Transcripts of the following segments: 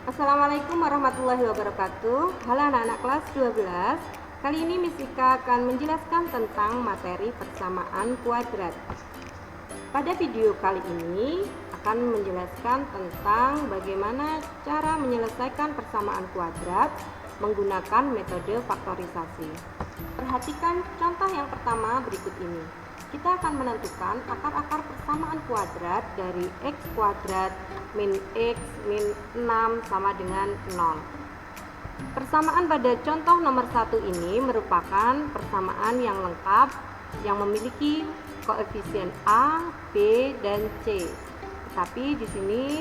Assalamualaikum warahmatullahi wabarakatuh. Halo anak-anak kelas 12. Kali ini Miss Ika akan menjelaskan tentang materi persamaan kuadrat. Pada video kali ini akan menjelaskan tentang bagaimana cara menyelesaikan persamaan kuadrat menggunakan metode faktorisasi. Perhatikan contoh yang pertama berikut ini. Kita akan menentukan akar-akar persamaan kuadrat dari x kuadrat min x min 6 sama dengan 0. Persamaan pada contoh nomor 1 ini merupakan persamaan yang lengkap yang memiliki koefisien A, B, dan C. Tetapi di sini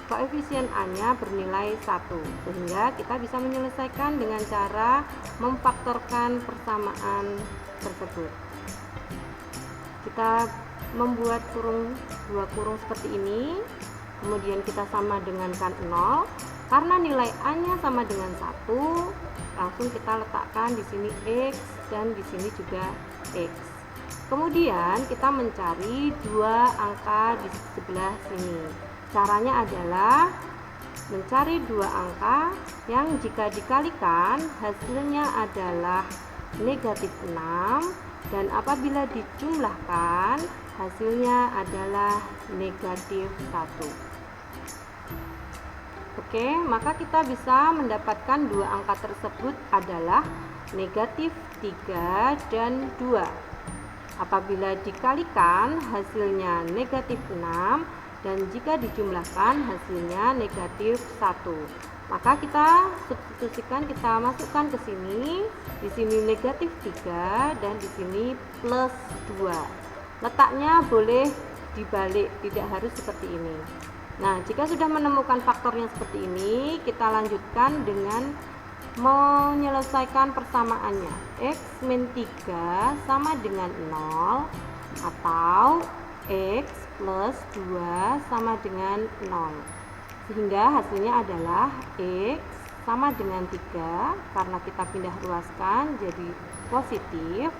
koefisien A-nya bernilai 1, sehingga kita bisa menyelesaikan dengan cara memfaktorkan persamaan tersebut. Kita membuat dua kurung seperti ini, kemudian kita sama dengankan 0. Karena nilai A-nya sama dengan 1, langsung kita letakkan di sini X dan di sini juga X. Kemudian kita mencari dua angka di sebelah sini. Caranya adalah mencari dua angka yang jika dikalikan hasilnya adalah negatif 6, dan apabila dijumlahkan hasilnya adalah negatif 1. Oke, maka kita bisa mendapatkan dua angka tersebut adalah negatif 3 dan 2. Apabila dikalikan hasilnya negatif 6, dan jika dijumlahkan hasilnya negatif 1. Maka kita substitusikan, kita masukkan ke sini. Di sini negatif 3 dan di sini plus 2. Letaknya boleh dibalik, tidak harus seperti ini. Nah, jika sudah menemukan faktornya seperti ini, kita lanjutkan dengan menyelesaikan persamaannya. X min 3 sama dengan 0 atau X plus 2 sama dengan 0. Sehingga hasilnya adalah X sama dengan 3 karena kita pindah ruaskan jadi positif,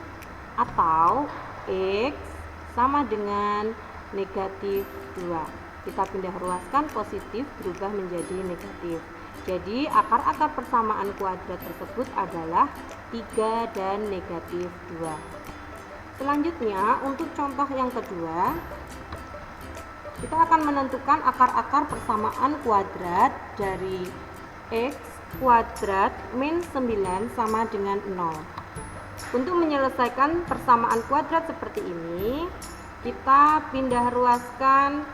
atau X sama dengan negatif 2. Kita pindah ruaskan positif berubah menjadi negatif. Jadi akar-akar persamaan kuadrat tersebut adalah 3 dan negatif 2. Selanjutnya untuk contoh yang kedua, kita akan menentukan akar-akar persamaan kuadrat dari x kuadrat min 9 sama dengan 0. Untuk menyelesaikan persamaan kuadrat seperti ini, kita pindah ruaskan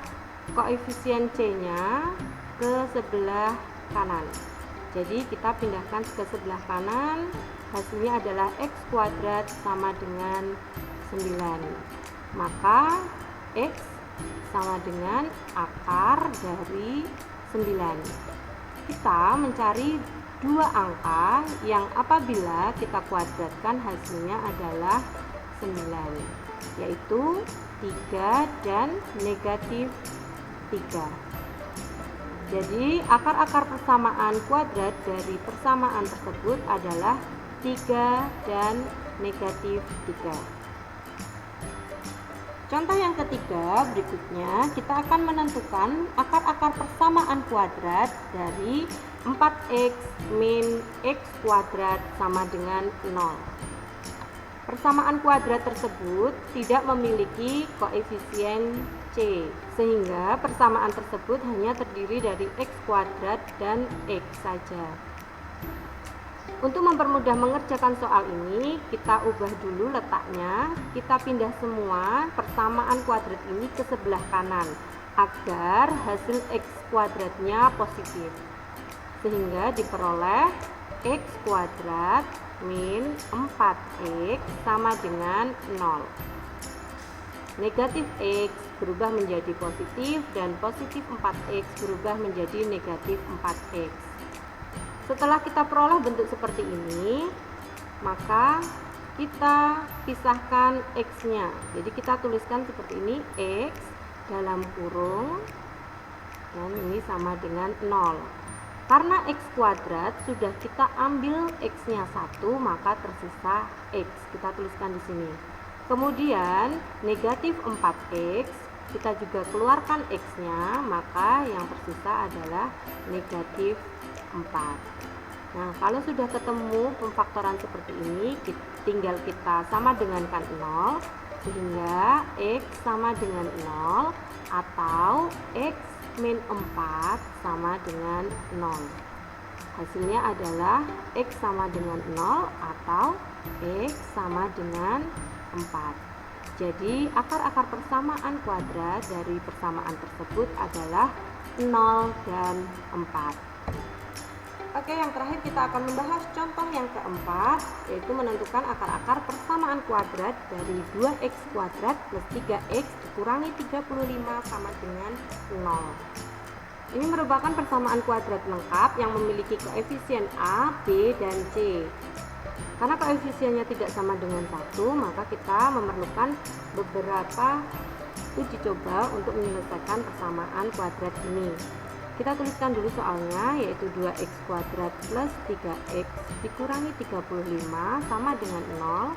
koefisien C-nya ke sebelah kanan. Jadi kita pindahkan ke sebelah kanan, hasilnya adalah x kuadrat sama dengan 9. Maka x sama dengan akar dari 9. Kita mencari dua angka yang apabila kita kuadratkan hasilnya adalah 9, yaitu 3 dan negatif 3. Jadi akar-akar persamaan kuadrat dari persamaan tersebut adalah 3 dan negatif 3. Contoh yang ketiga berikutnya, kita akan menentukan akar-akar persamaan kuadrat dari 4x min x kuadrat sama dengan 0. Persamaan kuadrat tersebut tidak memiliki koefisien C, sehingga persamaan tersebut hanya terdiri dari x kuadrat dan x saja. Untuk mempermudah mengerjakan soal ini, kita ubah dulu letaknya. Kita pindah semua persamaan kuadrat ini ke sebelah kanan agar hasil x kuadratnya positif, sehingga diperoleh x kuadrat min 4x sama dengan 0. Negatif x berubah menjadi positif dan positif 4x berubah menjadi negatif 4x. Setelah kita peroleh bentuk seperti ini, maka kita pisahkan x-nya. Jadi kita tuliskan seperti ini, x dalam kurung, dan ini sama dengan 0. Karena x kuadrat sudah kita ambil x-nya 1, maka tersisa x. Kita tuliskan di sini. Kemudian negatif 4x kita juga keluarkan X-nya, maka yang tersisa adalah negatif 4. Nah, kalau sudah ketemu pemfaktoran seperti ini, tinggal kita sama dengankan 0, sehingga X sama dengan 0 atau X min 4 sama dengan 0. Hasilnya adalah X sama dengan 0 atau X sama dengan 4. Jadi akar-akar persamaan kuadrat dari persamaan tersebut adalah 0 dan 4. Oke, yang terakhir kita akan membahas contoh yang keempat, yaitu menentukan akar-akar persamaan kuadrat dari 2x kuadrat plus 3x dikurangi 35 sama dengan 0. Ini merupakan persamaan kuadrat lengkap yang memiliki koefisien A, B, dan C. Karena koefisiennya tidak sama dengan 1, maka kita memerlukan beberapa uji coba untuk menyelesaikan persamaan kuadrat ini. Kita tuliskan dulu soalnya, yaitu 2x kuadrat plus 3x dikurangi 35 sama dengan 0.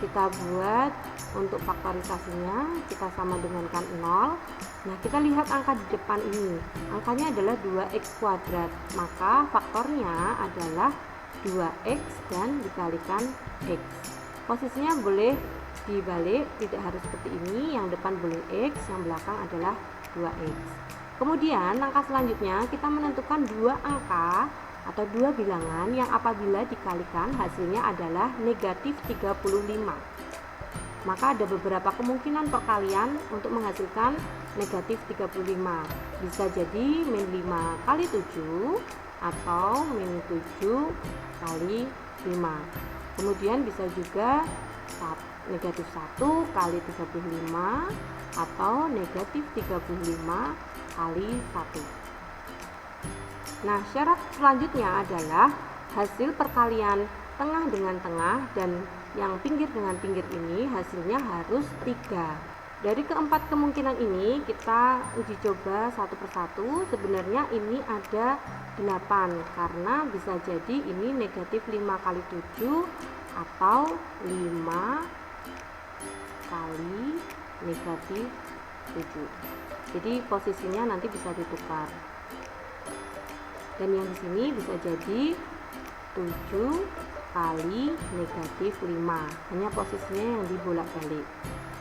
Kita buat untuk faktorisasinya, kita sama dengankan 0. Nah, kita lihat angka di depan ini. Angkanya adalah 2x kuadrat, maka faktornya adalah 2x dan dikalikan x. Posisinya boleh dibalik, tidak harus seperti ini. Yang depan boleh x, yang belakang adalah 2x. Kemudian langkah selanjutnya kita menentukan dua angka atau dua bilangan yang apabila dikalikan hasilnya adalah negatif 35. Maka ada beberapa kemungkinan perkalian untuk menghasilkan negatif 35. Bisa jadi min 5 kali 7 atau min 7 kali 5. Kemudian bisa juga negatif 1 kali 35 atau negatif 35 kali 1. Nah, syarat selanjutnya adalah hasil perkalian tengah dengan tengah dan yang pinggir dengan pinggir ini hasilnya harus 3. Dari keempat kemungkinan ini kita uji coba satu persatu. Sebenarnya ini ada 8 karena bisa jadi ini negatif 5 kali 7 atau 5 kali negatif 7. Jadi posisinya nanti bisa ditukar. Dan yang di sini bisa jadi 7 kali negatif 5. Hanya posisinya yang dibolak-balik.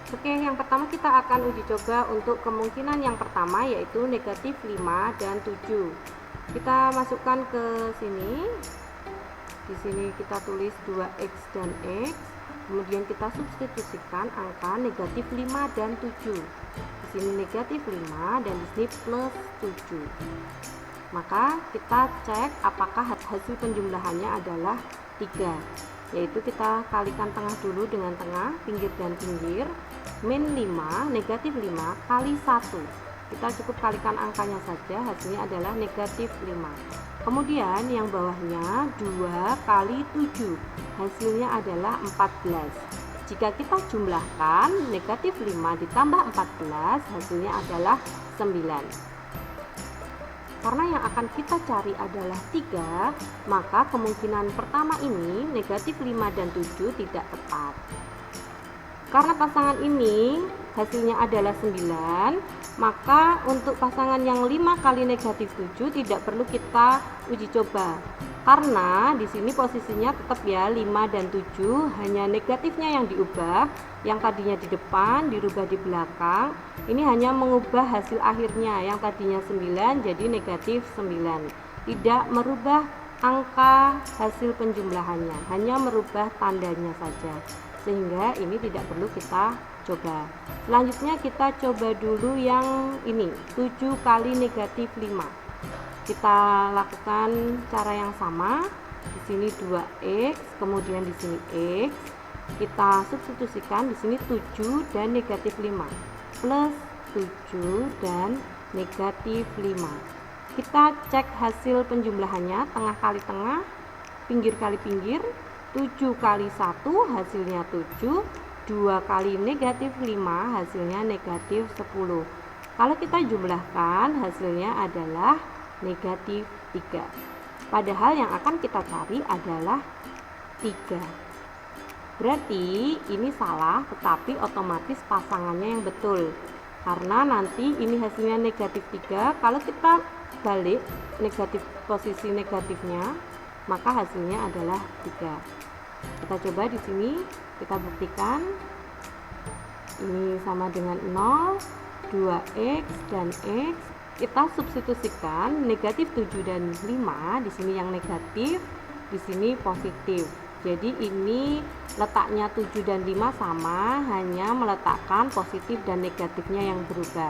Oke, yang pertama kita akan uji coba untuk kemungkinan yang pertama, yaitu negatif 5 dan 7. Kita masukkan ke sini. Di sini kita tulis 2x dan x. Kemudian kita substitusikan angka negatif 5 dan 7. Di sini negatif 5 dan di sini plus 7. Maka kita cek apakah hasil penjumlahannya adalah 3. Yaitu kita kalikan tengah dulu dengan tengah, pinggir dan pinggir. Min 5, negatif 5 kali 1. Kita cukup kalikan angkanya saja, hasilnya adalah negatif 5. Kemudian yang bawahnya 2 kali 7, hasilnya adalah 14. Jika kita jumlahkan negatif 5 ditambah 14, hasilnya adalah 9. Karena yang akan kita cari adalah 3, maka kemungkinan pertama ini negatif 5 dan 7 tidak tepat. Karena pasangan ini hasilnya adalah 9, maka untuk pasangan yang 5 kali negatif 7 tidak perlu kita uji coba. Karena di sini posisinya tetap ya 5 dan 7, hanya negatifnya yang diubah, yang tadinya di depan dirubah di belakang. Ini hanya mengubah hasil akhirnya, yang tadinya 9 jadi negatif 9. Tidak merubah angka hasil penjumlahannya, hanya merubah tandanya saja. Sehingga ini tidak perlu kita coba. Selanjutnya kita coba dulu yang ini, 7 kali negatif 5. Kita lakukan cara yang sama. Di sini 2x, kemudian di sini x. Kita substitusikan di sini 7 dan negatif 5 plus 7 dan negatif 5. Kita cek hasil penjumlahannya, tengah kali tengah, pinggir kali pinggir. 7 kali 1 hasilnya 7, 2 kali negatif 5 hasilnya negatif 10. Kalau kita jumlahkan hasilnya adalah negatif 3. Padahal yang akan kita cari adalah 3. Berarti ini salah, tetapi otomatis pasangannya yang betul. karena nanti ini hasilnya negatif 3. Kalau kita balik posisi negatifnya, maka hasilnya adalah 3. Kita coba di sini, kita buktikan. Ini sama dengan 0, 2x dan x. Kita substitusikan negatif 7 dan 5, di sini yang negatif, di sini positif. Jadi ini letaknya 7 dan 5 sama, hanya meletakkan positif dan negatifnya yang berubah.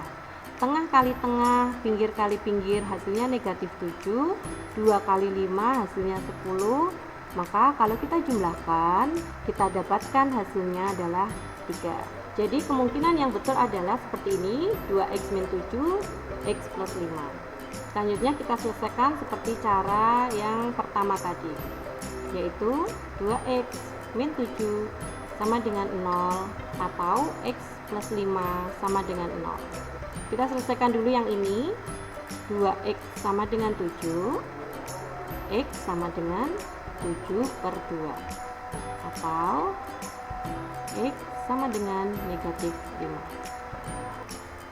Tengah kali tengah, pinggir kali pinggir, hasilnya negatif 7. 2 kali 5 hasilnya 10. Maka kalau kita jumlahkan, kita dapatkan hasilnya adalah 3. Jadi kemungkinan yang betul adalah seperti ini, 2x min 7, x plus 5. Selanjutnya kita selesaikan seperti cara yang pertama tadi, yaitu 2x min 7 sama dengan 0 atau x plus 5 sama dengan 0. Kita selesaikan dulu yang ini. 2x sama dengan 7, x sama dengan 7 per 2 atau x sama dengan negatif 5.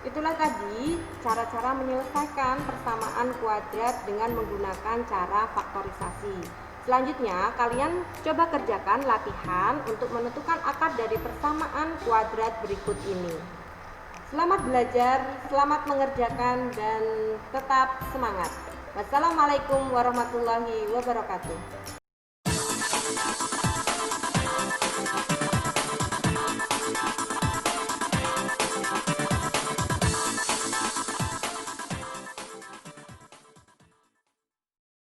Itulah tadi cara-cara menyelesaikan persamaan kuadrat dengan menggunakan cara faktorisasi. Selanjutnya kalian coba kerjakan latihan untuk menentukan akar dari persamaan kuadrat berikut ini. Selamat belajar, selamat mengerjakan, dan tetap semangat. Wassalamualaikum warahmatullahi wabarakatuh.